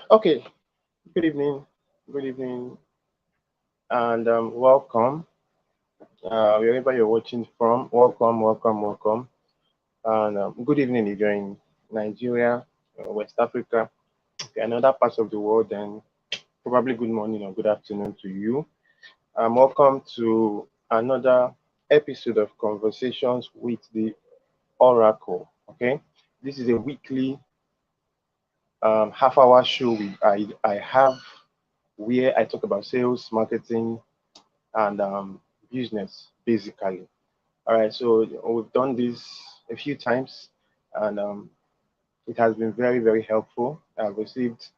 Okay, good evening, good evening, and welcome. Wherever you're watching from, welcome, welcome, welcome. And good evening if you're in Nigeria, West Africa, and other parts of the world, then probably good morning or good afternoon to you. Welcome to another episode of Conversations with the Oracle. Okay, this is a weekly half-hour show I have where I talk about sales, marketing, and business basically. All right, so we've done this a few times, and it has been very, very helpful. I've received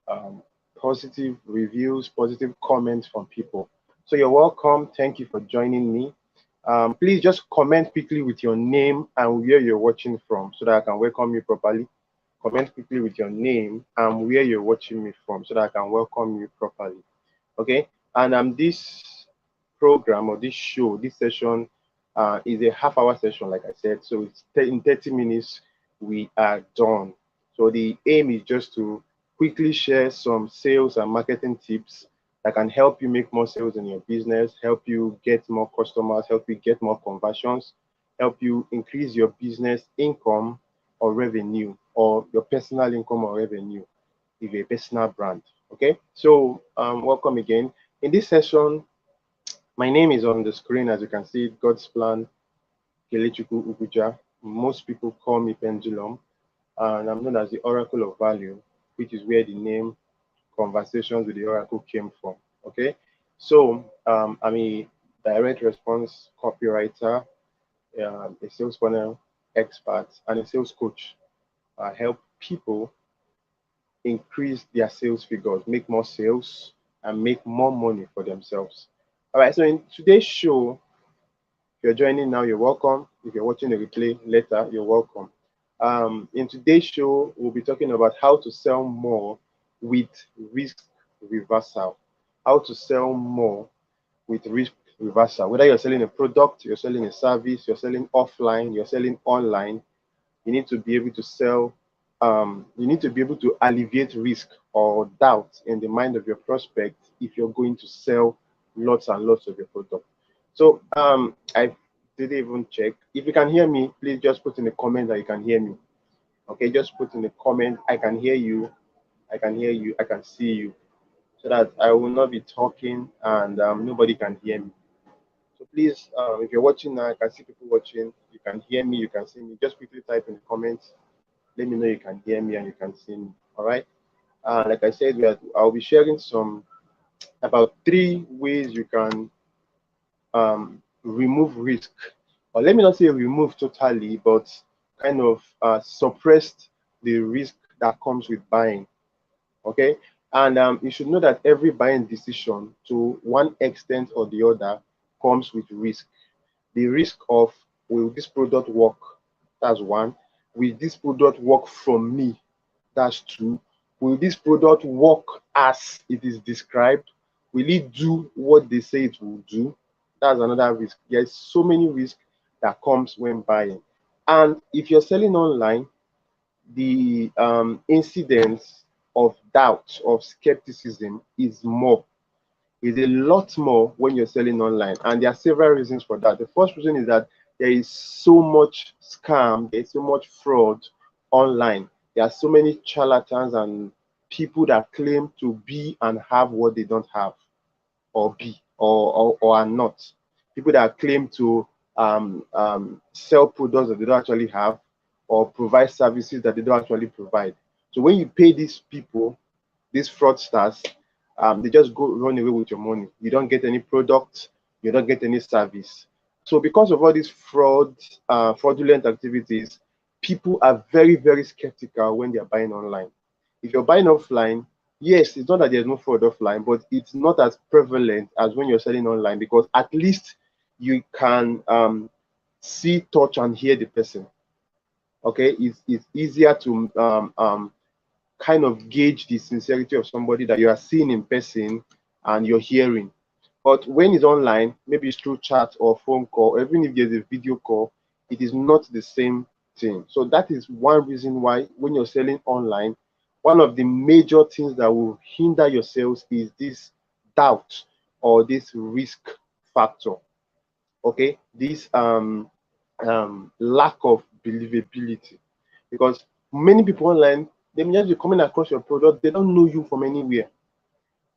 um, positive reviews, positive comments from people. So you're welcome. Thank you for joining me. Please just comment quickly with your name and where you're watching from so that I can welcome you properly. Comment quickly with your name and where you're watching me from so that I can welcome you properly. Okay, and this program or this show, this session is a half-hour session, like I said. So it's in 30 minutes we are done. So the aim is just to quickly share some sales and marketing tips that can help you make more sales in your business, help you get more customers, help you get more conversions, help you increase your business income or revenue, or your personal income or revenue if you're a personal brand. Okay, so welcome again. In this session, my name is on the screen, as you can see, Godsplan Ugwuja. Most people call me Pendulum, and I'm known as the Oracle of Value, which is where the name Conversations with the Oracle came from. Okay, so I'm a direct response copywriter, a sales funnel expert, and a sales coach. I help people increase their sales figures, make more sales, and make more money for themselves. All right, so in today's show, if you're joining now, you're welcome. If you're watching the replay later, you're welcome. In today's show, we'll be talking about how to sell more with risk reversal. How to sell more with risk reversal. Whether you're selling a product, you're selling a service, you're selling offline, you're selling online, you need to be able to sell. You need to be able to alleviate risk or doubt in the mind of your prospect if you're going to sell lots and lots of your product. So I didn't even check. If you can hear me, please just put in the comment that you can hear me. Okay, just put in the comment, I can hear you, I can hear you, I can see you, so that I will not be talking and nobody can hear me. So please, if you're watching now, I can see people watching. You can hear me, you can see me. Just quickly type in the comments. Let me know you can hear me and you can see me. All right. Like I said, I'll be sharing some about 3 ways you can remove risk, or let me not say remove totally, but kind of suppress the risk that comes with buying. Okay, and you should know that every buying decision, to one extent or the other, comes with risk. The risk of, will this product work? That's one. Will this product work from me? That's two. Will this product work as it is described? Will it do what they say it will do? That's another risk. There's so many risks that comes when buying. And if you're selling online, the incidence of doubt, of skepticism is more, is a lot more when you're selling online. And there are several reasons for that. The first reason is that there is so much scam, there's so much fraud online. There are so many charlatans and people that claim to be and have what they don't have, or be, or are not. People that claim to sell products that they don't actually have, or provide services that they don't actually provide. So when you pay these people, these fraudsters, they just go run away with your money. You don't get any product, you don't get any service. So because of all these fraudulent activities, people are very, very skeptical when they are buying online. If you're buying offline, yes, it's not that there's no fraud offline, but it's not as prevalent as when you're selling online, because at least you can see, touch, and hear the person. Okay, it's easier to kind of gauge the sincerity of somebody that you are seeing in person and you're hearing. But when it's online, maybe it's through chat or phone call, or even if there's a video call, it is not the same thing. So that is one reason why when you're selling online, one of the major things that will hinder your sales is this doubt or this risk factor. Okay, this lack of believability, because many people online, they may just be coming across your product, they don't know you from anywhere.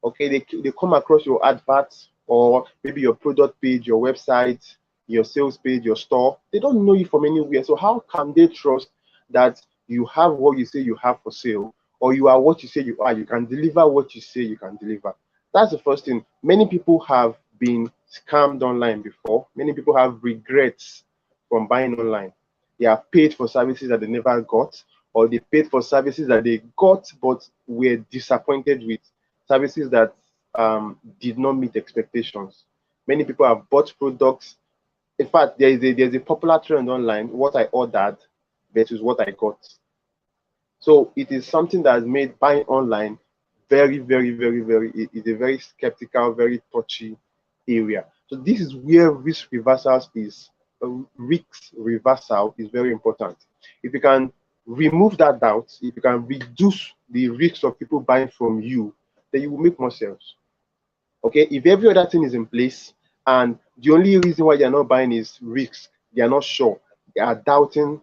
Okay, they come across your adverts or maybe your product page, your website, your sales page, your store. They don't know you from anywhere. So how can they trust that you have what you say you have for sale, or you are what you say you are? You can deliver what you say you can deliver. That's the first thing. Many people have been scammed online before. Many people have regrets from buying online. They have paid for services that they never got, or they paid for services that they got but were disappointed with, services that did not meet expectations. Many people have bought products. In fact, there's a popular trend online: what I ordered versus what I got. So it is something that has made buying online very, very, very, very, is a very skeptical, very touchy area. So this is where risk reversal is very important. If you can remove that doubt, if you can reduce the risks of people buying from you, then you will make more sales. Okay, if every other thing is in place and the only reason why they're not buying is risk, they are not sure, they are doubting,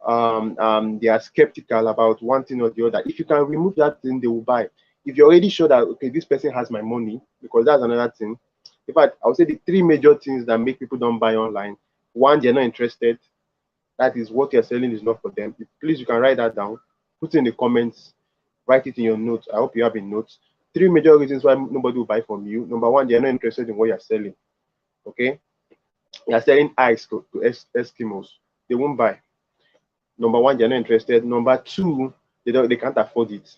they are skeptical about one thing or the other. If you can remove that thing, they will buy. If you're already sure that, okay, this person has my money, because that's another thing. In fact, I would say the three major things that make people don't buy online: one, they're not interested. That is, what you're selling is not for them. Please, you can write that down, put it in the comments, write it in your notes. I hope you have in notes. Three major reasons why nobody will buy from you. Number one, they're not interested in what you're selling. Okay, you're selling ice to Eskimos, they won't buy. Number one, they're not interested. Number two, they can't afford it.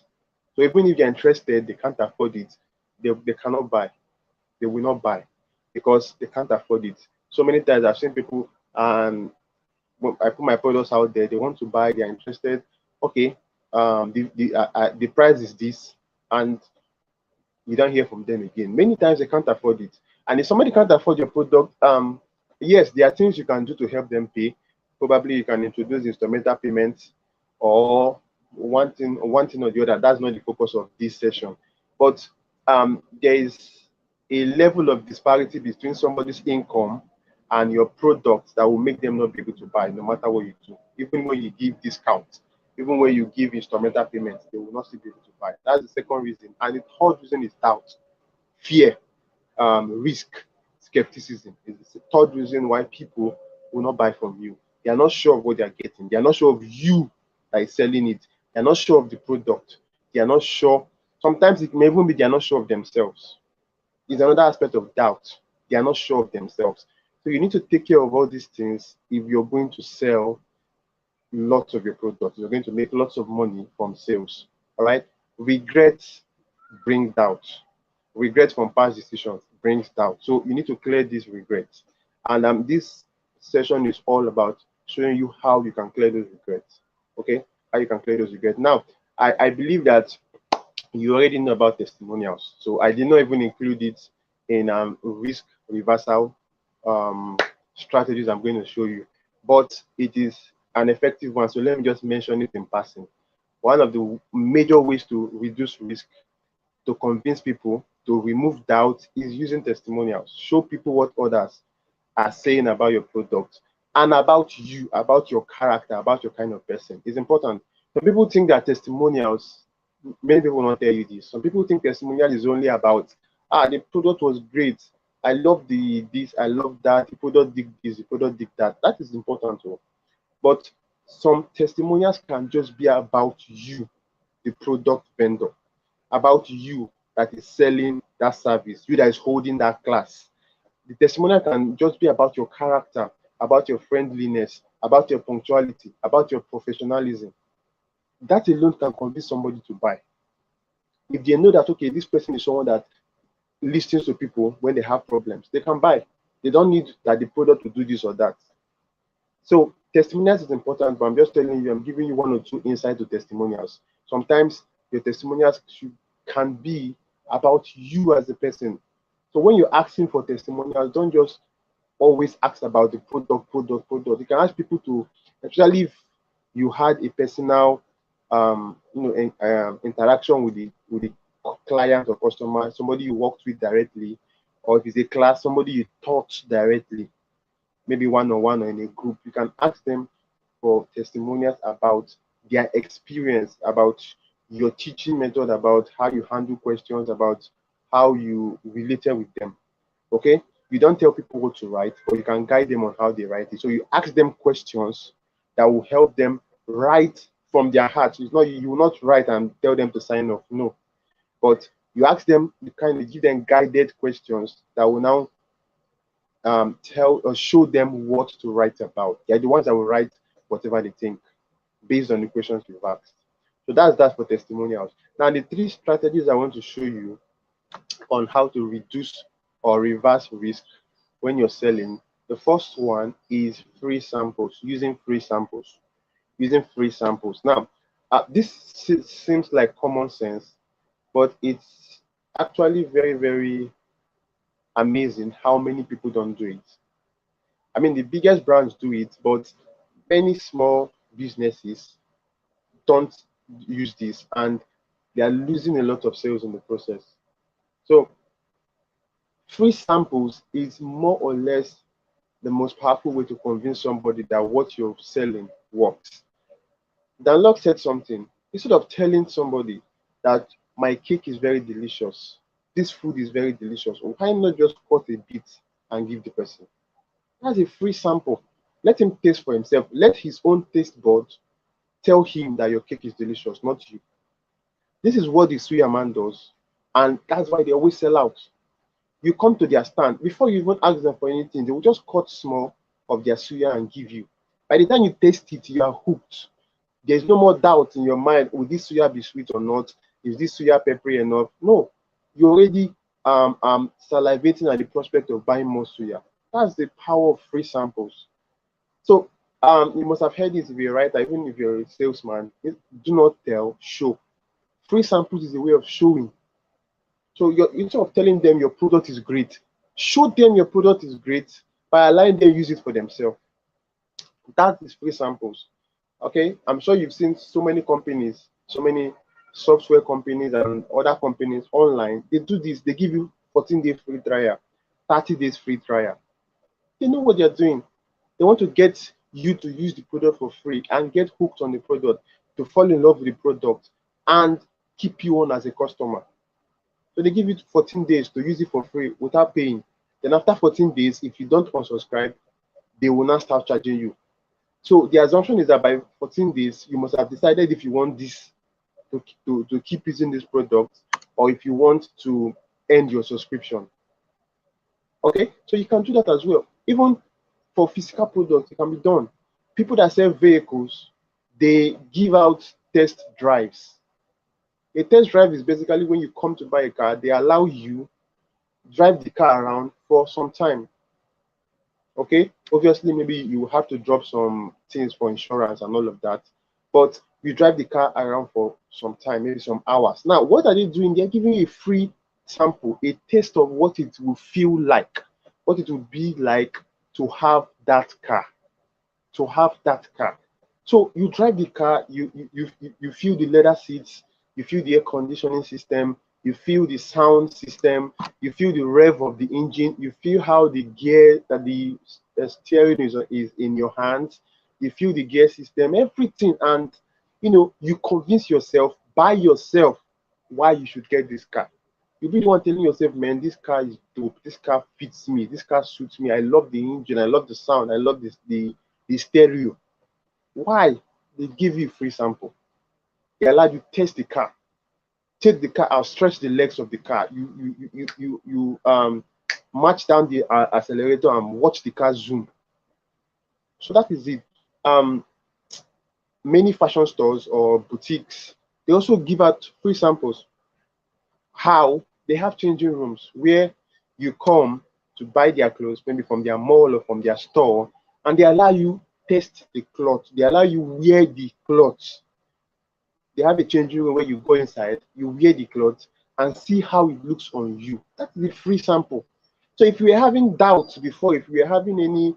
So even if they're interested, they can't afford it. They cannot buy. They will not buy because they can't afford it. So many times I've seen people, and I put my products out there, they want to buy, they're interested. Okay, the price is this, and you don't hear from them again. Many times they can't afford it. And if somebody can't afford your product, yes, there are things you can do to help them pay. Probably you can introduce instrumental payments, or one thing or the other. That's not the focus of this session. But there is a level of disparity between somebody's income and your product that will make them not be able to buy, no matter what you do. Even when you give discounts, even when you give instrumental payments, they will not still be able to buy. That's the second reason. And the third reason is doubt, fear, risk, skepticism. Is the third reason why people will not buy from you. They are not sure of what they are getting. They are not sure of you that is selling it. They are not sure of the product. They are not sure. Sometimes it may even be they are not sure of themselves. It's another aspect of doubt. They are not sure of themselves. So you need to take care of all these things if you're going to sell lots of your products. You're going to make lots of money from sales. All right. Regrets bring doubt. Regret from past decisions brings doubt. So you need to clear these regrets. And this session is all about showing you how you can clear those regrets. Okay, how you can clear those regrets. Now, I believe that you already know about testimonials. So I did not even include it in risk reversal strategies I'm going to show you, but it is an effective one. So let me just mention it in passing. One of the major ways to reduce risk, to convince people, to remove doubt, is using testimonials. Show people what others are saying about your product and about you, about your character, about your kind of person. It's important. Some people think that testimonials, many people will not tell you this. Some people think testimonial is only about, the product was great. I love this, I love that. The product did this, the product did that. That is important too. But some testimonials can just be about you, the product vendor, about you that is selling that service, you that is holding that class. The testimonial can just be about your character, about your friendliness, about your punctuality, about your professionalism. That alone can convince somebody to buy. If they know that, okay, this person is someone that listens to people when they have problems, they can buy. They don't need that the product to do this or that. So testimonials is important, but I'm just telling you, I'm giving you one or two insights to testimonials. Sometimes your testimonials can be about you as a person. So when you're asking for testimonials, don't just always ask about the product. You can ask people to, especially if you had a personal interaction with the client or customer, somebody you worked with directly, or if it's a class, somebody you taught directly, maybe one-on-one or in a group, you can ask them for testimonials about their experience, about your teaching method, about how you handle questions, about how you related with them. Okay, you don't tell people what to write, but you can guide them on how they write it. So you ask them questions that will help them write from their heart. It's not, you will not write and tell them to sign off, no, but you ask them, you kind of give them guided questions that will now tell or show them what to write about. They're the ones that will write whatever they think based on the questions you've asked. So that's for testimonials. Now the three strategies I want to show you on how to reduce or reverse risk when you're selling. The first one is free samples, using free samples. Using free samples. Now, this seems like common sense, but it's actually very, very amazing how many people don't do it. I mean, the biggest brands do it, but many small businesses don't use this, and they are losing a lot of sales in the process. So free samples is more or less the most powerful way to convince somebody that what you're selling works. Dan Lok said something. Instead of telling somebody that my cake is very delicious, this food is very delicious, why not just cut a bit and give the person? That's a free sample. Let him taste for himself. Let his own taste bud tell him that your cake is delicious, not you. This is what the suya man does, and that's why they always sell out. You come to their stand, before you even ask them for anything, they will just cut small of their suya and give you. By the time you taste it, you are hooked. There's no more doubt in your mind, will this suya be sweet or not? Is this suya peppery enough? No, you're already salivating at the prospect of buying more suya. That's the power of free samples. So you must have heard this if you're a writer, even if you're a salesman. Do not tell, show. Free samples is a way of showing. So instead of telling them your product is great, show them your product is great by allowing them use it for themselves. That is free samples. Okay, I'm sure you've seen so many companies, so many software companies and other companies online. They do this. They give you 14-day free trial, 30 days free trial. They know what they're doing. They want to get you to use the product for free and get hooked on the product, to fall in love with the product and keep you on as a customer. So they give you 14 days to use it for free without paying. Then after 14 days, if you don't unsubscribe, they will not start charging you. So the assumption is that by 14 days, you must have decided if you want this to keep using this product, or if you want to end your subscription. Okay, so you can do that as well. Even for physical products, it can be done. People that sell vehicles, they give out test drives. A test drive is basically when you come to buy a car, they allow you drive the car around for some time. Okay, obviously maybe you have to drop some things for insurance and all of that, but you drive the car around for some time, maybe some hours. Now what are they doing? They're giving you a free sample, a taste of what it will feel like, what it will be like to have that car, so you drive the car, you feel the leather seats, you feel the air conditioning system, you feel the sound system, you feel the rev of the engine, you feel how the gear, that the steering is in your hands, you feel the gear system, everything, and you convince yourself by yourself why you should get this car. You'll be the one telling yourself, man, this car is dope, this car fits me, this car suits me, I love the engine, I love the sound, I love the stereo. Why? They give you free sample. They allow you to test the car, take the car out, stretch the legs of the car. You march down the accelerator and watch the car zoom. So that is it. Many fashion stores or boutiques, they also give out free samples. How? They have changing rooms where you come to buy their clothes, maybe from their mall or from their store, and they allow you test the cloth. They allow you wear the clothes. They have a changing room where you go inside, you wear the clothes and see how it looks on you. That's the free sample. So if you were having doubts before, if you were having any,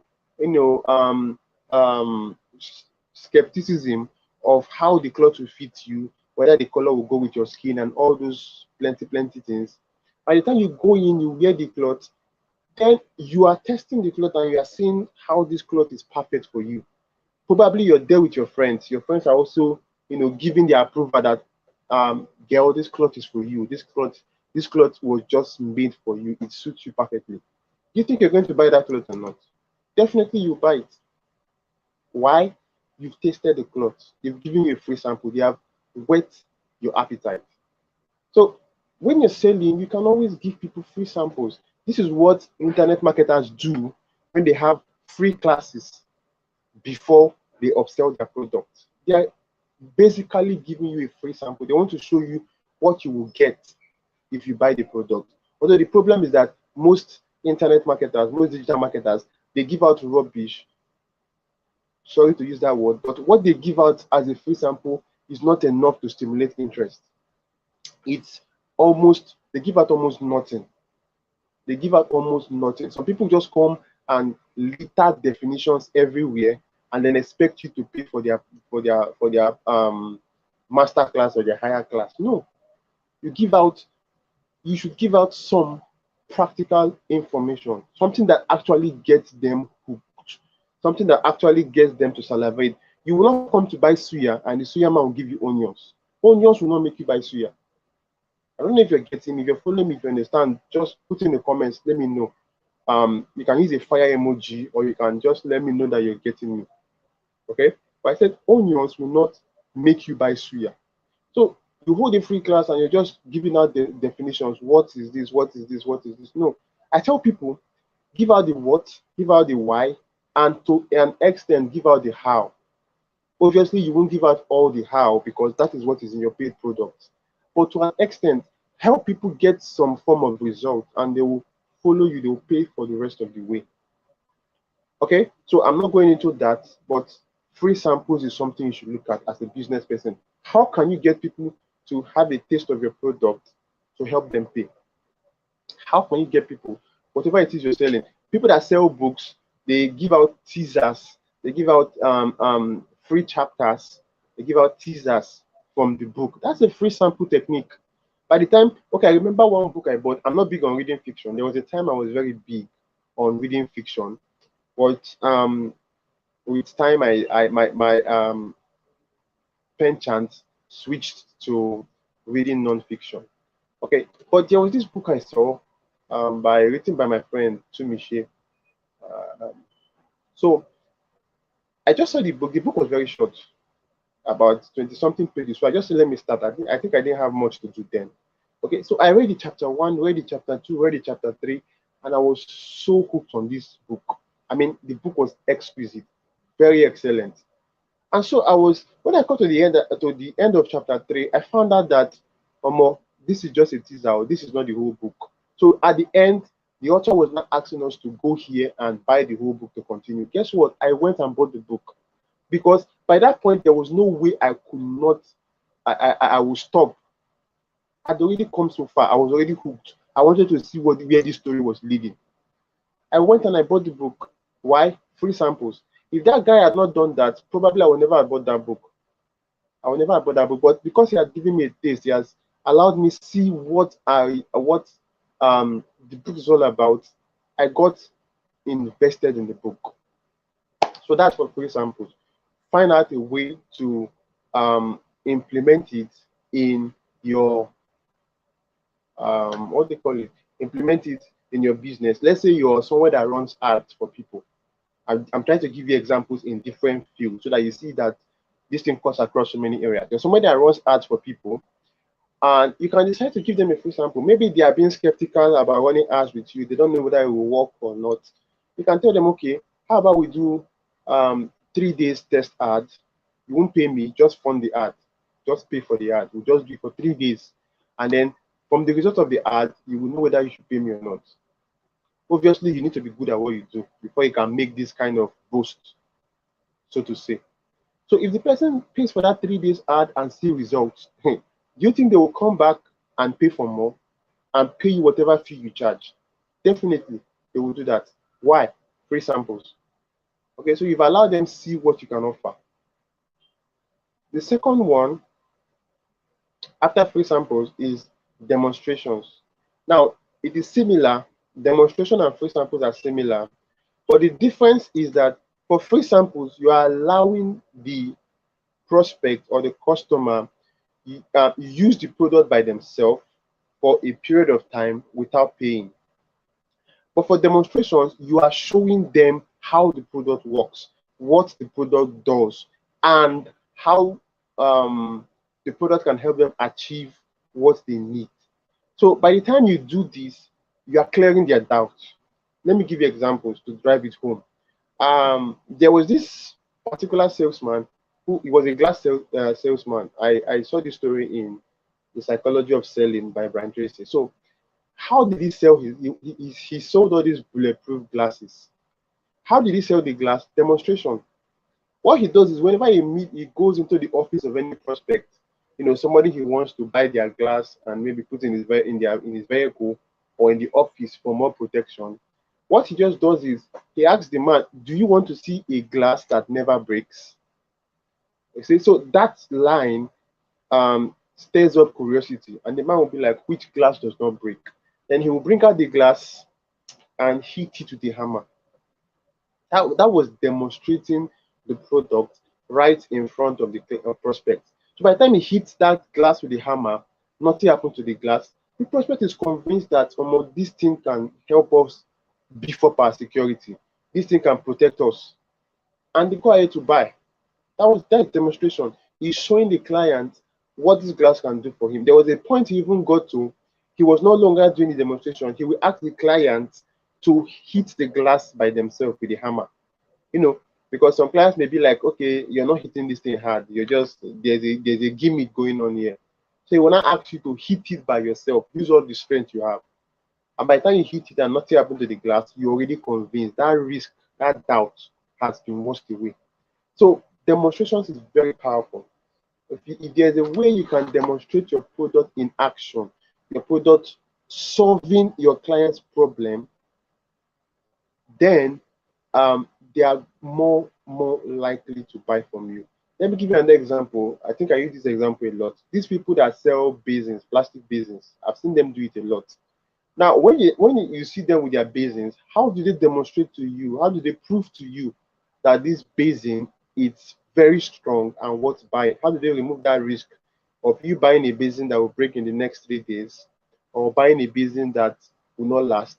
skepticism of how the cloth will fit you, whether the color will go with your skin, and all those plenty things. By the time you go in, you wear the cloth, then you are testing the cloth and you are seeing how this cloth is perfect for you. Probably you're there with your friends. Your friends are also, giving their approval that, girl, this cloth is for you. This cloth was just made for you. It suits you perfectly. You think you're going to buy that cloth or not? Definitely you buy it. Why? You've tasted the cloth. They've given you a free sample. They have whet your appetite. So when you're selling, you can always give people free samples. This is what internet marketers do when they have free classes before they upsell their product. They are basically giving you a free sample. They want to show you what you will get if you buy the product. Although the problem is that most internet marketers, most digital marketers, they give out rubbish. Sorry to use that word, but what they give out as a free sample is not enough to stimulate interest. They give out almost nothing. They give out almost nothing. Some people just come and litter definitions everywhere and then expect you to pay for their master class or their higher class. No, you should give out some practical information, something that actually gets them hooked, something that actually gets them to salivate. You will not come to buy suya and the suya man will give you onions. Onions will not make you buy suya. I don't know if you're getting me. If you're following me, if you understand, just put in the comments. Let me know. You can use a fire emoji, or you can just let me know that you're getting me. Okay? But I said onions will not make you buy suya. So you hold a free class and you're just giving out the definitions. What is this? What is this? What is this? No. I tell people, give out the what, give out the why, and to an extent, give out the how. Obviously, you won't give out all the how because that is what is in your paid product. But to an extent, help people get some form of result and they will follow you, they will pay for the rest of the way. Okay, so I'm not going into that, but free samples is something you should look at as a business person. How can you get people to have a taste of your product to help them pay? How can you get people, whatever it is you're selling, people that sell books, they give out teasers, they give out free chapters, they give out teasers from the book. That's a free sample technique. By the time, okay, I remember one book I bought. I'm not big on reading fiction. There was a time I was very big on reading fiction, but with time, my pen chant switched to reading non-fiction. Okay, but there was this book I saw, written by my friend Tumishe. So I just saw the book. The book was very short, about 20-something pages. So I just said, let me start. I think I didn't have much to do then. Okay, so I read the chapter 1, read the chapter 2, read the chapter 3, and I was so hooked on this book. I mean, the book was exquisite, very excellent. And so when I got to the end of chapter 3, I found out that this is just a teaser, this is not the whole book. So at the end, the author was not asking us to go here and buy the whole book to continue. Guess what? I went and bought the book because by that point there was no way I could not. I would stop. I'd already come so far. I was already hooked. I wanted to see where this story was leading. I went and I bought the book. Why? Free samples. If that guy had not done that, probably I would never have bought that book. I would never have bought that book. But because he had given me a taste, he has allowed me see what the book is all about. I got invested in the book. So that's for free samples. Find out a way to implement it in your what they call it, implement it in your business. Let's say you're somewhere that runs ads for people. I'm trying to give you examples in different fields so that you see that this thing cuts across so many areas. There's somebody that runs ads for people, and you can decide to give them a free sample. Maybe they are being skeptical about running ads with you. They don't know whether it will work or not. You can tell them, okay, how about we do 3 days test ad? You won't pay me, just fund the ad. Just pay for the ad. We'll just do it for 3 days. And then from the result of the ad, you will know whether you should pay me or not. Obviously, you need to be good at what you do before you can make this kind of boast, so to say. So if the person pays for that 3 days ad and see results, do you think they will come back and pay for more and pay you whatever fee you charge? Definitely, they will do that. Why? Free samples. Okay, so you've allowed them see what you can offer. The second one, after free samples, is demonstrations. Now, it is similar. Demonstration and free samples are similar, but the difference is that for free samples, you are allowing the prospect or the customer use the product by themselves for a period of time without paying. But for demonstrations, you are showing them how the product works, what the product does, and how the product can help them achieve what they need. So by the time you do this, you are clearing their doubts. Let me give you examples to drive it home. There was this particular salesman who, he was a glass salesman. I saw this story in The Psychology of Selling by Brian Tracy. So how did he sell he sold all these bulletproof glasses? How did he sell the glass? Demonstration. What he does is whenever he goes into the office of any prospect, somebody he wants to buy their glass and maybe put in his vehicle or in the office for more protection. What he just does is he asks the man, "Do you want to see a glass that never breaks?" You see, so that line stirs up curiosity, and the man will be like, "Which glass does not break?" Then he will bring out the glass and hit it with a hammer. That was demonstrating the product right in front of the prospect. So by the time he hits that glass with the hammer, nothing happened to the glass. The prospect is convinced that this thing can help us beef up our security. This thing can protect us. And they go ahead to buy. That demonstration. He's showing the client what this glass can do for him. There was a point he even got to, he was no longer doing the demonstration. He will ask the client to hit the glass by themselves with the hammer. Because some clients may be like, okay, you're not hitting this thing hard. You're just, there's a gimmick going on here. So he will not ask you to hit it by yourself. Use all the strength you have. And by the time you hit it and nothing happened to the glass, you're already convinced. That risk, that doubt has been washed away. So demonstrations is very powerful. If there's a way you can demonstrate your product in action, your product solving your client's problem, then they are more likely to buy from you. Let me give you another example. I think I use this example a lot. These people that sell basins, plastic basins, I've seen them do it a lot. Now, when you see them with their basins, how do they demonstrate to you? How do they prove to you that this basin is very strong and worth buying? How do they remove that risk of you buying a basin that will break in the next 3 days, or buying a basin that will not last?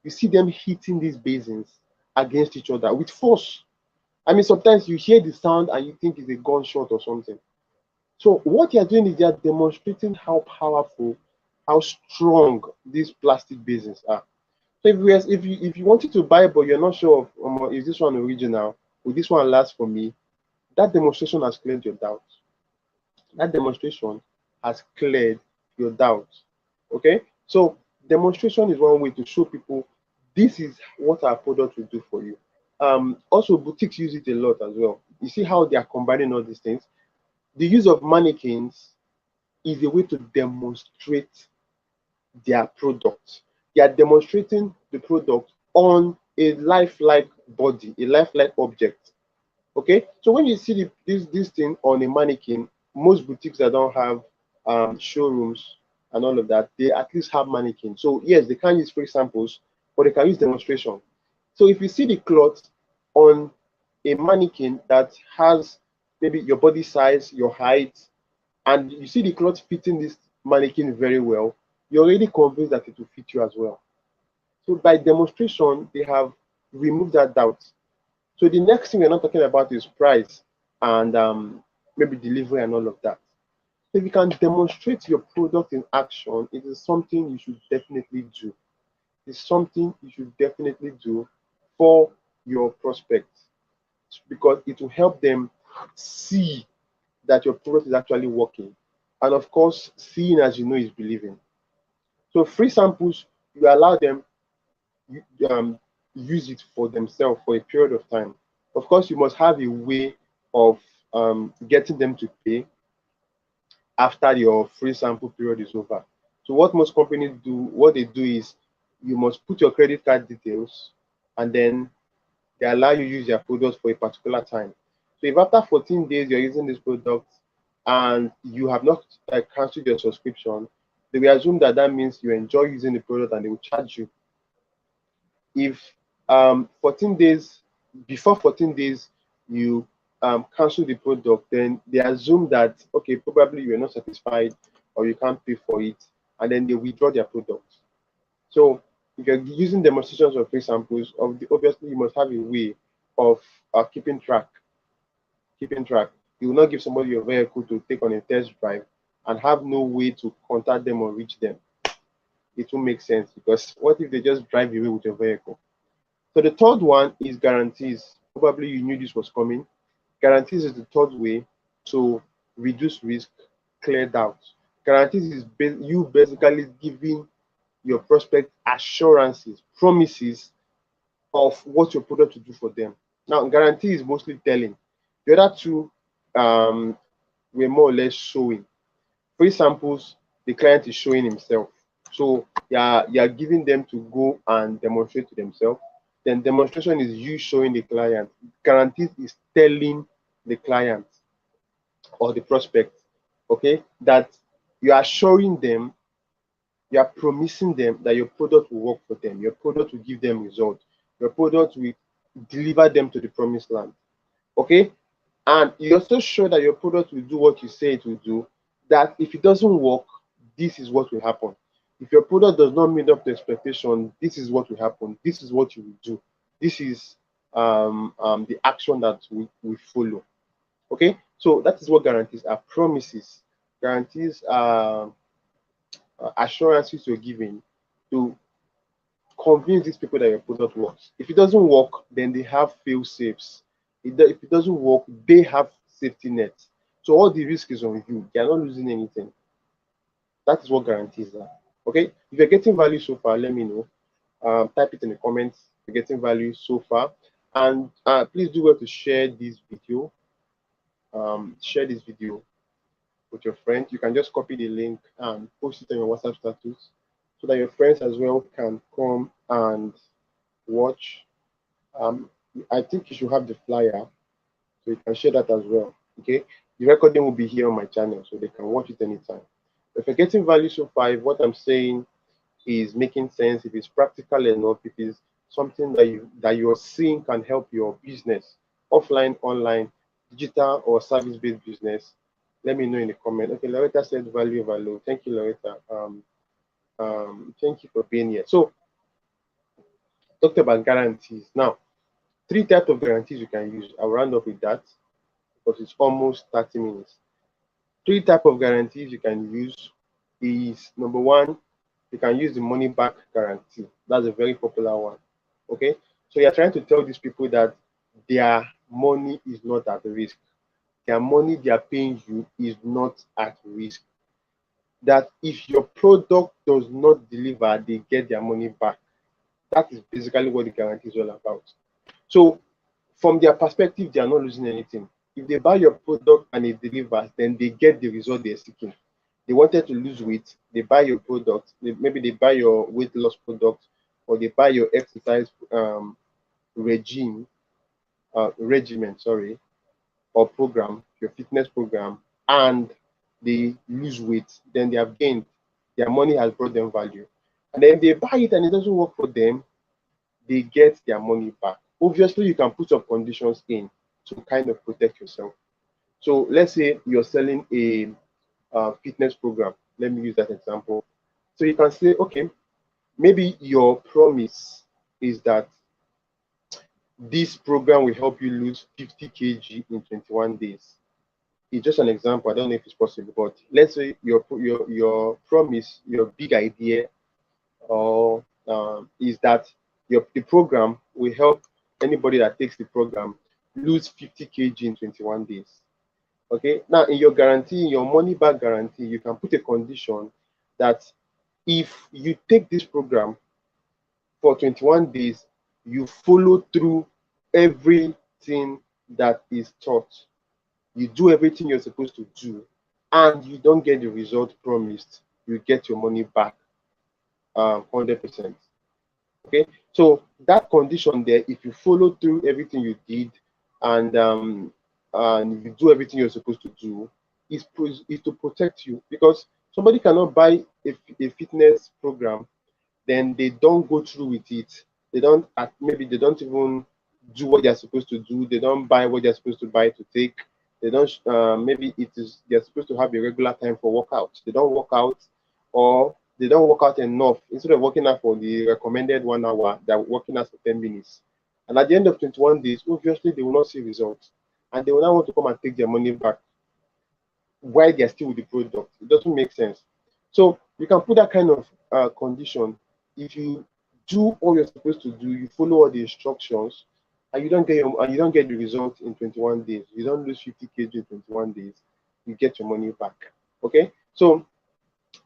You see them hitting these basins against each other with force. I mean, sometimes you hear the sound and you think it's a gunshot or something. So what you're doing is you're demonstrating how powerful, how strong these plastic basins are. So if you wanted to buy but you're not sure of is this one original, will this one last for me, that demonstration has cleared your doubts. That demonstration has cleared your doubts. Okay, so demonstration is one way to show people this is what our product will do for you. Also, boutiques use it a lot as well. You see how they are combining all these things. The use of mannequins is a way to demonstrate their product. They are demonstrating the product on a lifelike body, a lifelike object. Okay, so when you see this thing on a mannequin, most boutiques that don't have showrooms and all of that, they at least have mannequins. So yes, they can't use free samples, but they can use demonstration. So if you see the cloth on a mannequin that has maybe your body size, your height, and you see the cloth fitting this mannequin very well, you're already convinced that it will fit you as well. So by demonstration, they have removed that doubt. So the next thing we're not talking about is price and maybe delivery and all of that. So if you can demonstrate your product in action, it is something you should definitely do. It's something you should definitely do for your prospects, because it will help them see that your product is actually working. And of course, seeing, as you know, is believing. So free samples, you allow them use it for themselves for a period of time. Of course, you must have a way of getting them to pay after your free sample period is over. So what most companies do, what they do is you must put your credit card details, and then they allow you use their product for a particular time. So if after 14 days you're using this product and you have not cancelled your subscription, they will assume that that means you enjoy using the product and they will charge you. If 14 days, before 14 days, you cancel the product, then they assume that, okay, probably you are not satisfied or you can't pay for it, and then they withdraw their product. So if you're using demonstrations or free samples, obviously you must have a way of keeping track. You will not give somebody your vehicle to take on a test drive and have no way to contact them or reach them. It won't make sense, because what if they just drive away with your vehicle? So the third one is guarantees. Probably you knew this was coming. Guarantees is the third way to reduce risk, clear doubt. Guarantees is you basically giving your prospect assurances, promises of what your product will do for them. Now, guarantee is mostly telling. The other two were more or less showing. Free samples, the client is showing himself. So you're giving them to go and demonstrate to themselves. Then demonstration is you showing the client. Guarantees is telling the client or the prospect, okay, that you are showing them, you are promising them that your product will work for them, your product will give them results, your product will deliver them to the promised land. Okay, and you also show that your product will do what you say it will do, that if it doesn't work, this is what will happen. If your product does not meet up to expectation, this is what will happen, this is what you will do, this is the action that we follow. Okay, so that is what guarantees are. Promises, guarantees are assurances you're giving to convince these people that your product works. If it doesn't work, then they have fail safes. If it doesn't work, they have safety nets. So all the risk is on you. They are not losing anything. That is what guarantees are. Okay. If you're getting value so far, let me know. Type it in the comments. If you're getting value so far, and please do well to share this video. Share this video with your friends. You can just copy the link and post it on your WhatsApp status, so that your friends as well can come and watch. I think you should have the flyer, so you can share that as well. Okay, the recording will be here on my channel, so they can watch it anytime. If you're getting value so far, if what I'm saying is making sense, if it's practical enough, if it's something that you're seeing can help your business, offline, online, digital or service-based business, let me know in the comment. Okay, Loretta said value overload. Thank you, Loretta. Thank you for being here. So, talked about guarantees. Now, 3 types of guarantees you can use. I'll round up with that because it's almost 30 minutes. 3 types of guarantees you can use is, number 1, you can use the money back guarantee. That's a very popular one. Okay, so you're trying to tell these people that their money is not at risk. Their money they are paying you is not at risk. That if your product does not deliver, they get their money back. That is basically what the guarantee is all about. So from their perspective, they are not losing anything. If they buy your product and it delivers, then they get the result they're seeking. They wanted to lose weight, they buy your product, maybe they buy your weight loss product, or they buy your exercise regimen, or program, your fitness program, and they lose weight, then they have gained. Their money has brought them value. And then they buy it and it doesn't work for them, they get their money back. Obviously, you can put some conditions in to kind of protect yourself. So let's say you're selling a fitness program. Let me use that example. So you can say, okay, maybe your promise is that this program will help you lose 50 kg in 21 days. It's just an example. I don't know if it's possible, but let's say your promise, your big idea, or is that the program will help anybody that takes the program lose 50 kg in 21 days. Okay, now in your guarantee, in your money back guarantee, you can put a condition that if you take this program for 21 days, you follow through everything that is taught, you do everything you're supposed to do, and you don't get the result promised, you get your money back 100%. Okay, so that condition there, if you follow through everything you did and you do everything you're supposed to do, is to protect you, because somebody cannot buy a fitness program, then they don't go through with it. They don't maybe they don't even do what they're supposed to do. They don't buy what they're supposed to buy to take. They don't maybe it is they're supposed to have a regular time for workout. They don't work out, or they don't work out enough. Instead of working out for the recommended 1 hour, they're working out for 10 minutes. And at the end of 21 days, obviously they will not see results. And they will not want to come and take their money back while they're still with the product. It doesn't make sense. So you can put that kind of condition. If you do all you're supposed to do, you follow all the instructions, and you don't get the result in 21 days. You don't lose 50 kg in 21 days. You get your money back. Okay. So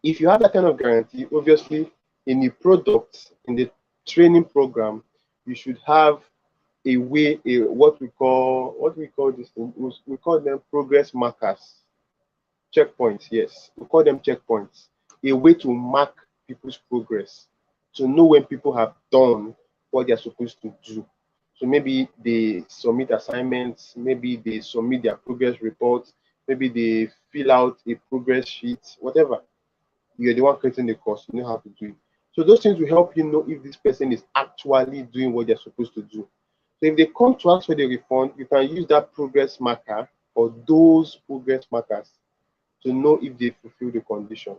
if you have that kind of guarantee, obviously in the product, in the training program, you should have a way, what we call this thing. We call them progress markers. Checkpoints, yes, we call them checkpoints. A way to mark people's progress, to know when people have done what they're supposed to do. So maybe they submit assignments, maybe they submit their progress reports, maybe they fill out a progress sheet, whatever. You're the one creating the course, you know how to do it. So those things will help you know if this person is actually doing what they're supposed to do. So if they come to ask for the refund, you can use that progress marker or those progress markers to know if they fulfill the condition.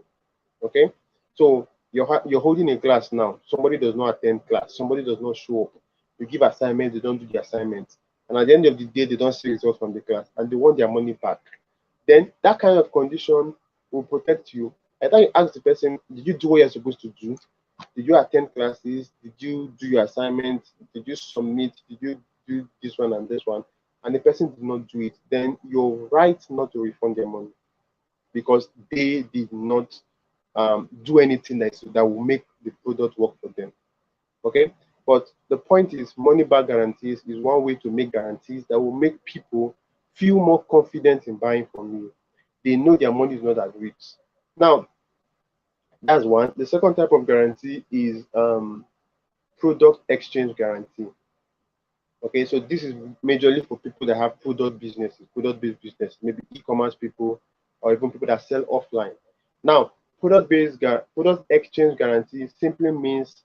Okay, so you're holding a class now. Somebody does not attend class. Somebody does not show up. You give assignments, they don't do the assignments, and at the end of the day, they don't see results from the class, and they want their money back. Then that kind of condition will protect you. I thought you ask the person, did you do what you're supposed to do? Did you attend classes? Did you do your assignments? Did you submit? Did you do this one and this one? And the person did not do it, then you're right not to refund their money, because they did not do anything that will make the product work for them. Okay, but the point is, money back guarantees is one way to make guarantees that will make people feel more confident in buying from you. They know their money is not at risk. Now, that's one. The second type of guarantee is product exchange guarantee. Okay, so this is majorly for people that have product-based business, maybe e-commerce people, or even people that sell offline. Now, product exchange guarantee simply means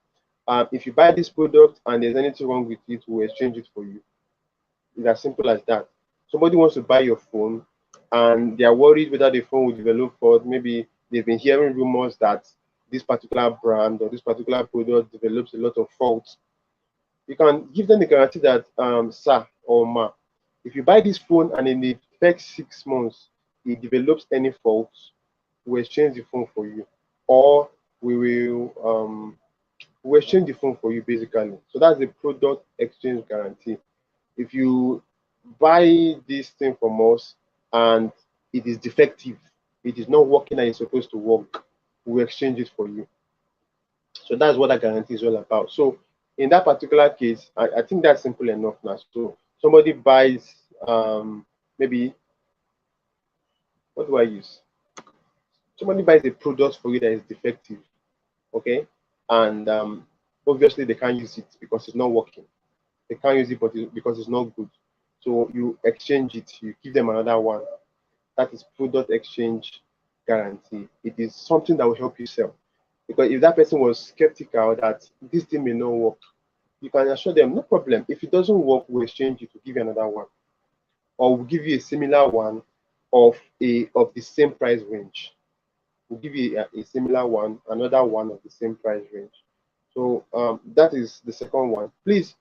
if you buy this product and there's anything wrong with it, we'll exchange it for you. It's as simple as that. Somebody wants to buy your phone and they are worried whether the phone will develop fault. Maybe they've been hearing rumors that this particular brand or this particular product develops a lot of faults. You can give them the guarantee that, sir or ma, if you buy this phone and in the next 6 months it develops any faults, we'll exchange the phone for you, or we'll exchange the phone for you, basically. So that's the product exchange guarantee. If you buy this thing from us and it is defective, it is not working and it's supposed to work, we'll exchange it for you. So that's what that guarantee is all about. So in that particular case, I think that's simple enough now. So somebody buys maybe, what do I use? Somebody buys a product for you that is defective, okay? And obviously they can't use it because it's not working. They can't use it because it's not good. So you exchange it, you give them another one. That is product exchange guarantee. It is something that will help you sell. Because if that person was skeptical that this thing may not work, you can assure them, no problem. If it doesn't work, we'll exchange it to give you another one. Or we'll give you a similar one of the same price range. We'll give you a similar one, another one of the same price range. So that is the second one. Please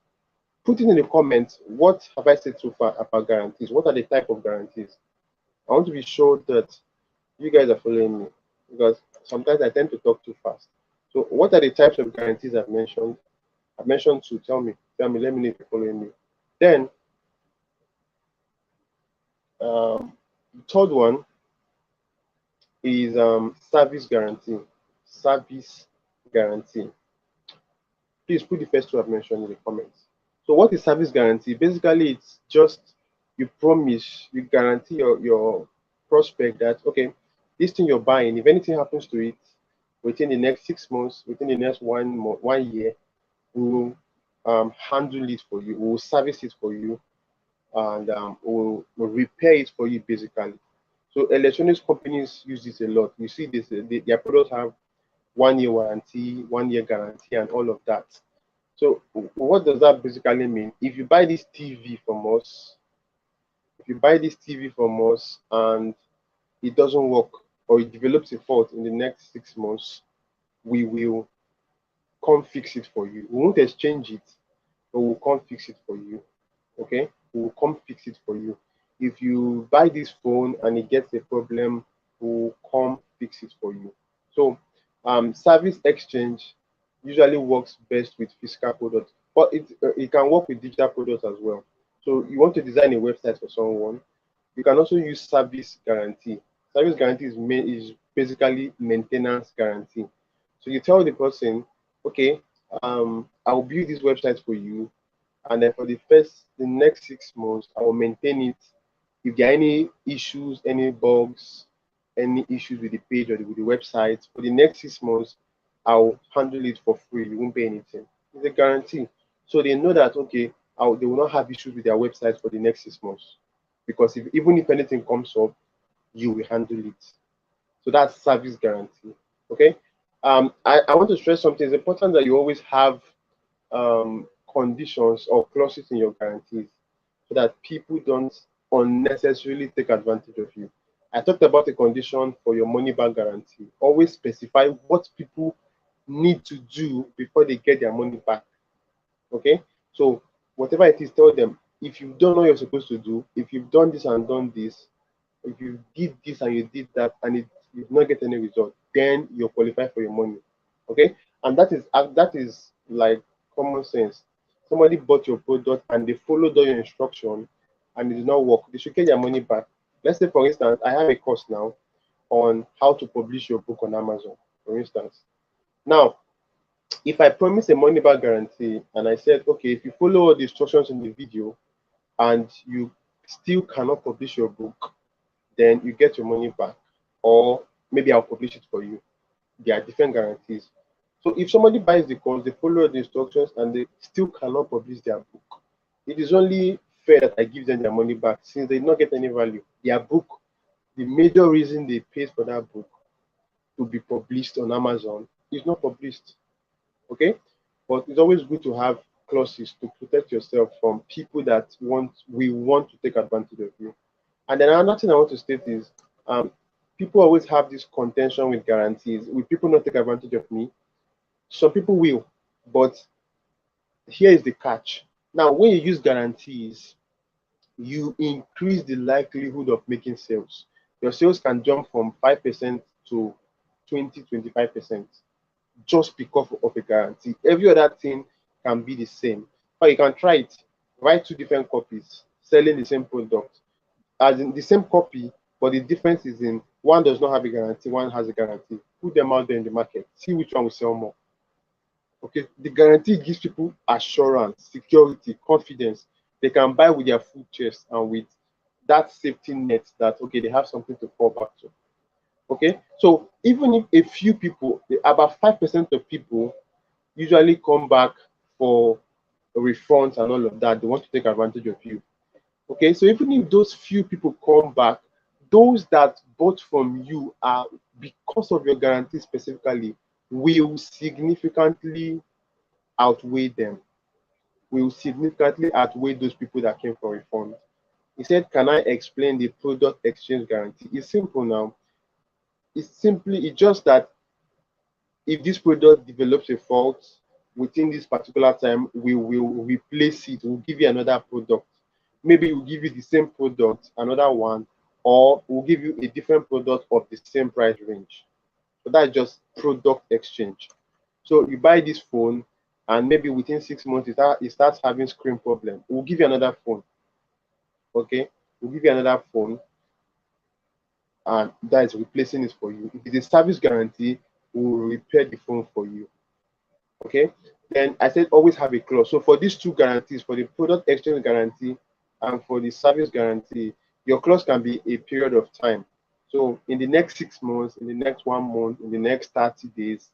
put it in the comments, what have I said so far about guarantees? What are the type of guarantees? I want to be sure that you guys are following me, because sometimes I tend to talk too fast. So what are the types of guarantees I've mentioned? I've mentioned two. Tell me, let me know if you're following me. Then the third one is service guarantee. Service guarantee. Please put the first two I've mentioned in the comments. So what is service guarantee? Basically, it's just you promise, you guarantee your prospect that, okay, this thing you're buying, if anything happens to it within the next 6 months, within the next 1 year, we'll handle it for you, we'll service it for you, and we'll repair it for you, basically. So electronics companies use this a lot. You see this, their products have 1 year warranty, 1 year guarantee, and all of that. So what does that basically mean? If you buy this TV from us, if you buy this TV from us and it doesn't work or it develops a fault in the next 6 months, we will come fix it for you. We won't exchange it, but we'll come fix it for you. Okay, we'll come fix it for you. If you buy this phone and it gets a problem, we'll come fix it for you. So service exchange usually works best with physical products, but it can work with digital products as well. So you want to design a website for someone, you can also use service guarantee. Service guarantee is basically maintenance guarantee. So you tell the person, okay, I'll build this website for you, and then for the next 6 months, I will maintain it. If there are any issues, any bugs, any issues with the page or with the website, for the next 6 months, I'll handle it for free. You won't pay anything. It's a guarantee. So they know that okay, they will not have issues with their website for the next 6 months. Because even if anything comes up, you will handle it. So that's service guarantee. Okay. I want to stress something. It's important that you always have conditions or clauses in your guarantees so that people don't unnecessarily take advantage of you. I talked about a condition for your money back guarantee. Always specify what people need to do before they get their money back. Okay, so whatever it is, tell them if you've done what you're supposed to do, if you've done this and done this, if you did this and you did that and you did not get any result, then you're qualified for your money. Okay, and that is like common sense. Somebody bought your product and they followed all your instruction and it did not work, they should get their money back. Let's say, for instance, I have a course now on how to publish your book on Amazon, for instance. Now, if I promise a money back guarantee and I said, okay, if you follow all the instructions in the video and you still cannot publish your book, then you get your money back, or maybe I'll publish it for you. There are different guarantees. So if somebody buys the course, they follow the instructions, and they still cannot publish their book, it is only fair that I give them their money back since they did not get any value. Their book, the major reason they paid for that book to be published on Amazon is not published. Okay, but it's always good to have clauses to protect yourself from people that want to take advantage of you. And then another thing I want to state is people always have this contention with guarantees. Will people not take advantage of me? Some people will, but here is the catch. Now, when you use guarantees, you increase the likelihood of making sales. Your sales can jump from 5% to 20-25% just because of a guarantee. Every other thing can be the same. But you can try it. Write two different copies selling the same product, as in the same copy, but the difference is in one does not have a guarantee, one has a guarantee. Put them out there in the market, see which one will sell more. Okay, the guarantee gives people assurance, security, confidence. They can buy with their full chest and with that safety net that okay, they have something to fall back to. Okay, so even if a few people, about 5% of people usually come back for refunds and all of that, they want to take advantage of you. Okay, so even if those few people come back, those that bought from you are because of your guarantee specifically will significantly outweigh them, will significantly outweigh those people that came for refund. He said, can I explain the product exchange guarantee? It's simple now. It's just that if this product develops a fault within this particular time, we will replace it. We'll give you another product. Maybe we'll give you the same product, another one, or we'll give you a different product of the same price range. So that's just product exchange. So you buy this phone, and maybe within 6 months, it starts having screen problem. We'll give you another phone. Okay, we'll give you another phone, and that is replacing it for you. If it's a service guarantee, we'll repair the phone for you. Okay, then I said always have a clause. So for these two guarantees, for the product exchange guarantee and for the service guarantee, your clause can be a period of time. So in the next 6 months, in the next 1 month, in the next 30 days.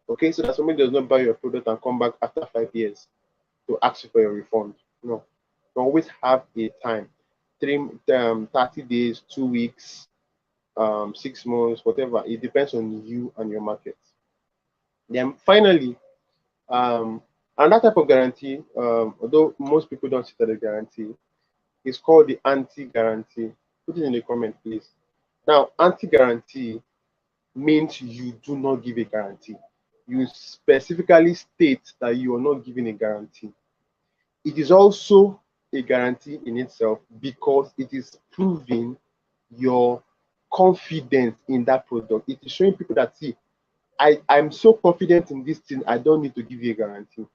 Okay, so that somebody does not buy your product and come back after 5 years to ask you for your refund. No, you always have a time, 30 days, 2 weeks, 6 months, whatever. It depends on you and your market. Then finally, um, another type of guarantee, although most people don't see that a guarantee, is called the anti-guarantee. Put it in the comment, please. Now, anti-guarantee means you do not give a guarantee. You specifically state that you are not giving a guarantee. It is also a guarantee in itself because it is proving your confidence in that product. It is showing people that, see, I'm so confident in this thing, I don't need to give you a guarantee.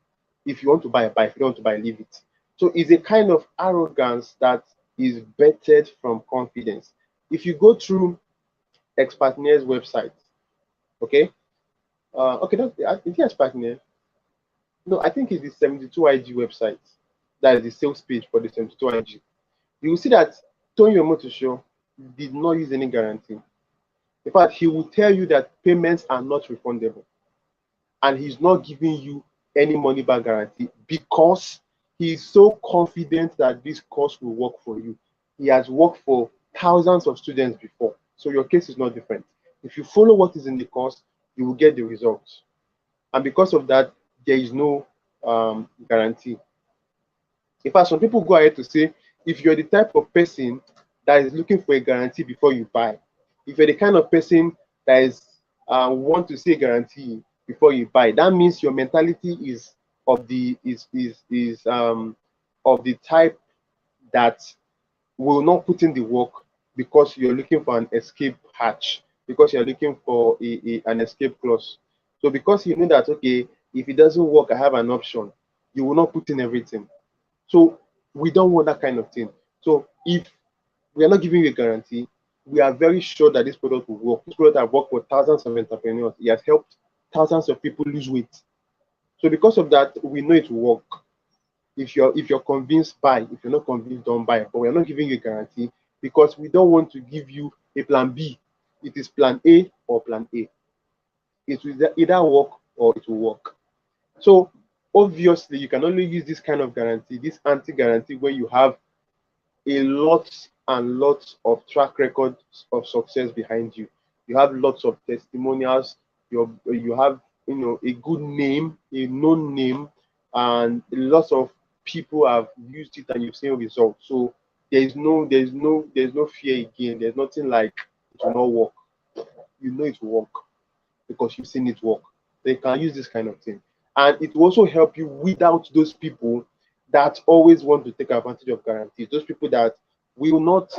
If you want to buy, buy. If you don't want to buy, leave it. So it's a kind of arrogance that is bettered from confidence. If you go through Expartner's website, okay, okay, that's is it Expartner? No, I think it's the 72IG website. That is the sales page for the 72IG. You will see that Tony Omotosho did not use any guarantee. In fact, he will tell you that payments are not refundable, and he's not giving you any money back guarantee because he's so confident that this course will work for you. He has worked for thousands of students before, so your case is not different. If you follow what is in the course, you will get the results, and because of that, there is no guarantee. In fact, some people go ahead to say, if you're the type of person that is looking for a guarantee before you buy, if you're the kind of person that is want to see a guarantee before you buy, that means your mentality is of the of the type that will not put in the work because you're looking for an escape hatch, because you're looking for an escape clause. So because you know that, okay, if it doesn't work, I have an option, you will not put in everything. So we don't want that kind of thing. So if we are not giving you a guarantee, we are very sure that this product will work. This product has worked for thousands of entrepreneurs. It has helped thousands of people lose weight. So because of that, we know it will work. If you're convinced, buy. If you're not convinced, don't buy. But we are not giving you a guarantee because we don't want to give you a plan B. It is plan A or plan A. It will either work or it will work. So obviously, you can only use this kind of guarantee, this anti-guarantee, when you have a lot and lots of track records of success behind you. You have lots of testimonials. You have a good name, a known name, and lots of people have used it and you've seen results. So there's no fear again. There's nothing like it will not work. You know it will work because you've seen it work. They can use this kind of thing. And it will also help you weed out those people that always want to take advantage of guarantees. Those people that will not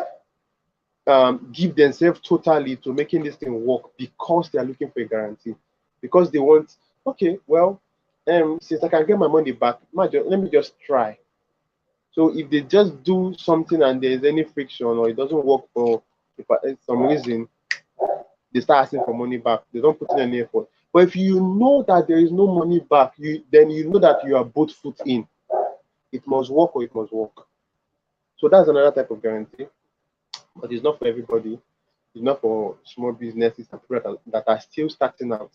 give themselves totally to making this thing work because they are looking for a guarantee. Because they want, okay, well, since I can get my money back, let me just try. So if they just do something and there's any friction or it doesn't work for some reason, they start asking for money back. They don't put in any effort. But if you know that there is no money back, then you know that you are both foot in. It must work or it must work. So that's another type of guarantee, but it's not for everybody. It's not for small businesses and people that are still starting out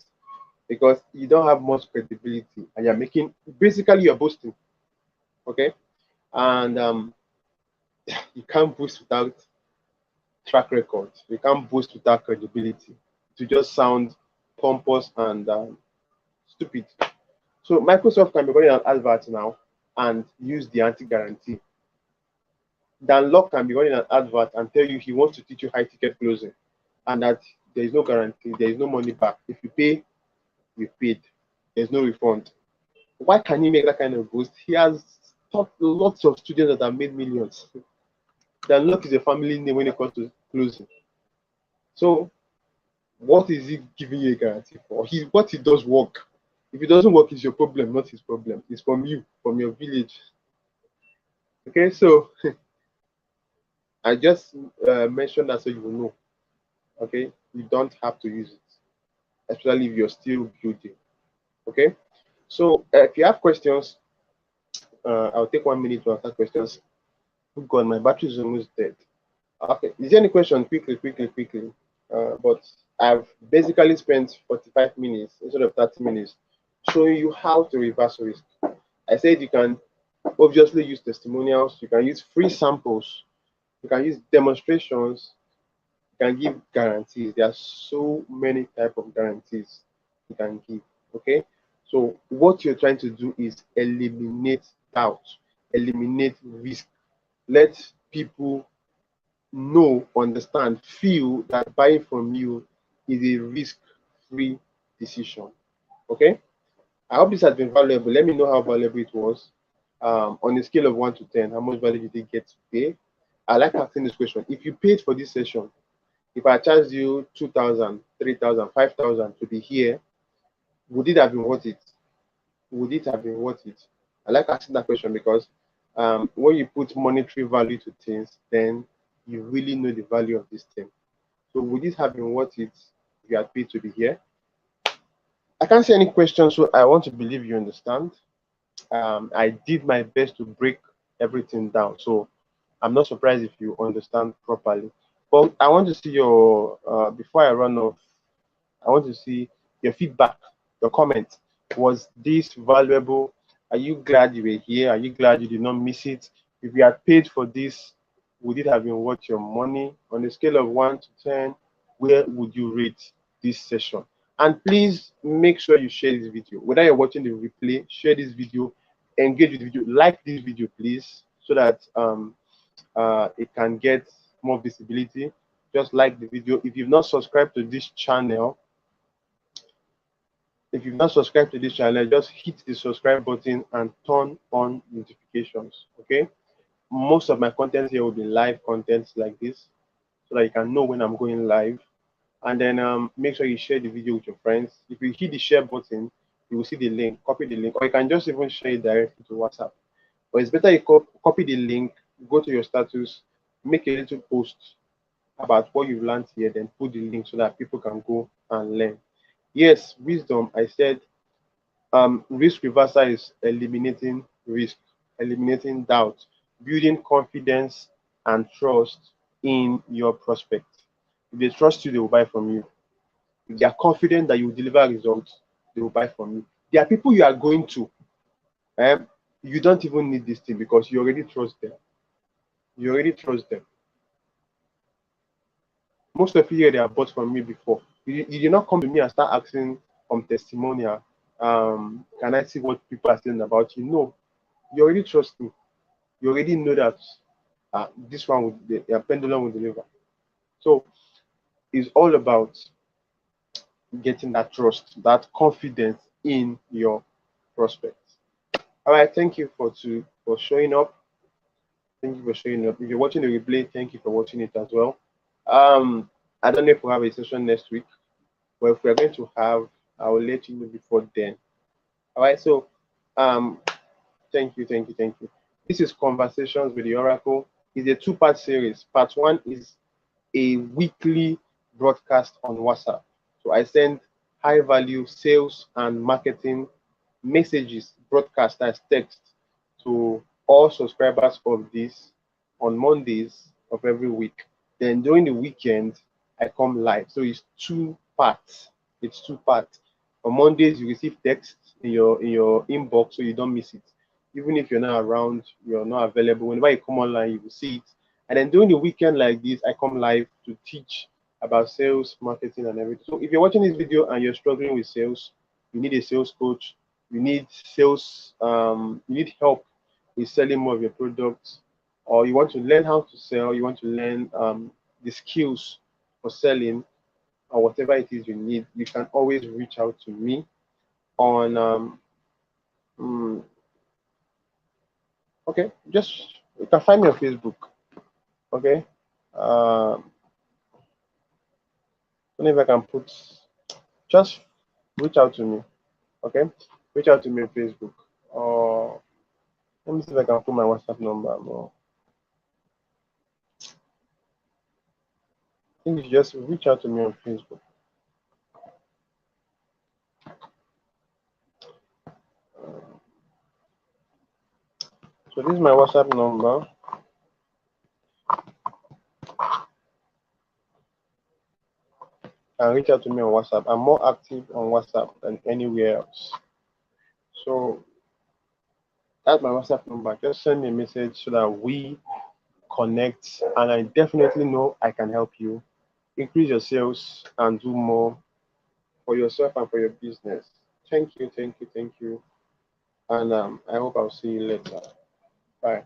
because you don't have much credibility and you're making basically you're boasting. Okay, and you can't boast without track record. You can't boast without credibility. To just sound pompous and stupid. So Microsoft can be running an advert now and use the anti-guarantee. Dan Locke can be running an advert and tell you he wants to teach you high ticket closing and that there is no guarantee, there is no money back. If you pay, you paid. There's no refund. Why can he make that kind of boast? He has taught lots of students that have made millions. Dan Locke is a family name when it comes to closing. So what is he giving you a guarantee for? What he does work. If it doesn't work, it's your problem, not his problem. It's from you, from your village. Okay, so I just mentioned that so you will know. Okay, you don't have to use it, especially if you're still building. Okay, so if you have questions, I'll take 1 minute to answer questions. Oh God, my battery is almost dead. Okay, is there any question? Quickly. But I've basically spent 45 minutes instead of 30 minutes showing you how to reverse risk. I said you can obviously use testimonials, you can use free samples, you can use demonstrations, you can give guarantees. There are so many type of guarantees you can give. Okay, so what you're trying to do is eliminate doubt, eliminate risk. Let people know, understand, feel that buying from you is a risk-free decision. Okay, I hope this has been valuable. Let me know how valuable it was. On a scale of 1 to 10, how much value did you get today? I like asking this question. If you paid for this session, if I charged you 2,000, 3,000, 5,000 to be here, would it have been worth it? Would it have been worth it? I like asking that question because when you put monetary value to things, then you really know the value of this thing. So would it have been worth it if you had paid to be here? I can't see any questions, so I want to believe you understand. I did my best to break everything down, so I'm not surprised if you understand properly. But I want to see your, before I run off, I want to see your feedback, your comment. Was this valuable? Are you glad you were here? Are you glad you did not miss it? If you had paid for this, would it have been worth your money? On a scale of 1 to 10, where would you rate this session? And please make sure you share this video. Whether you're watching the replay, share this video, engage with the video, like this video, please, so that it can get more visibility. Just like the video. If you've not subscribed to this channel, just hit the subscribe button and turn on notifications. Okay, most of my content here will be live content like this, so that you can know when I'm going live. And then make sure you share the video with your friends. If you hit the share button, you will see the link. Copy the link, or you can just even share it directly to WhatsApp. But it's better you copy the link, go to your status, make a little post about what you've learned here, then put the link so that people can go and learn. Yes, wisdom. I said risk reversal is eliminating risk, eliminating doubt, building confidence and trust in your prospect. If they trust you, they will buy from you. If they are confident that you will deliver results, they will buy from you. There are people you are going to, you don't even need this thing because you already trust them. You already trust them. Most of you here, they have bought from me before. You did not come to me and start asking testimonial. Can I see what people are saying about you? No, you already trust me. You already know that this one will, the pendulum will deliver. So it's all about getting that trust, that confidence in your prospects. All right, thank you for showing up. Thank you for showing up. If you're watching the replay, thank you for watching it as well. I don't know if we'll have a session next week, but if we're going to have, I will let you know before then. All right, so thank you. This is Conversations with the Oracle. It's a two-part series. Part 1 is a weekly broadcast on WhatsApp. So I send high-value sales and marketing messages, broadcast as text, to all subscribers of this on Mondays of every week. Then during the weekend, I come live. So it's two parts. It's two parts. On Mondays, you receive text in your inbox, so you don't miss it. Even if you're not around, you're not available. Whenever you come online, you will see it. And then during the weekend like this, I come live to teach about sales, marketing, and everything. So if you're watching this video and you're struggling with sales, you need a sales coach, you need sales, you need help with selling more of your products, or you want to learn how to sell, you want to learn the skills for selling, or whatever it is you need, you can always reach out to me on okay, just you can find me on Facebook. Okay, I don't know if I can put, just reach out to me. Okay, reach out to me on Facebook, or let me see if I can put my WhatsApp number. No, I think you just reach out to me on Facebook. So this is my WhatsApp number. And reach out to me on WhatsApp. I'm more active on WhatsApp than anywhere else. So that's my WhatsApp number. Just send me a message so that we connect. And I definitely know I can help you. increase your sales and do more for yourself and for your business. Thank you, thank you, thank you. And I hope I'll see you later. Bye.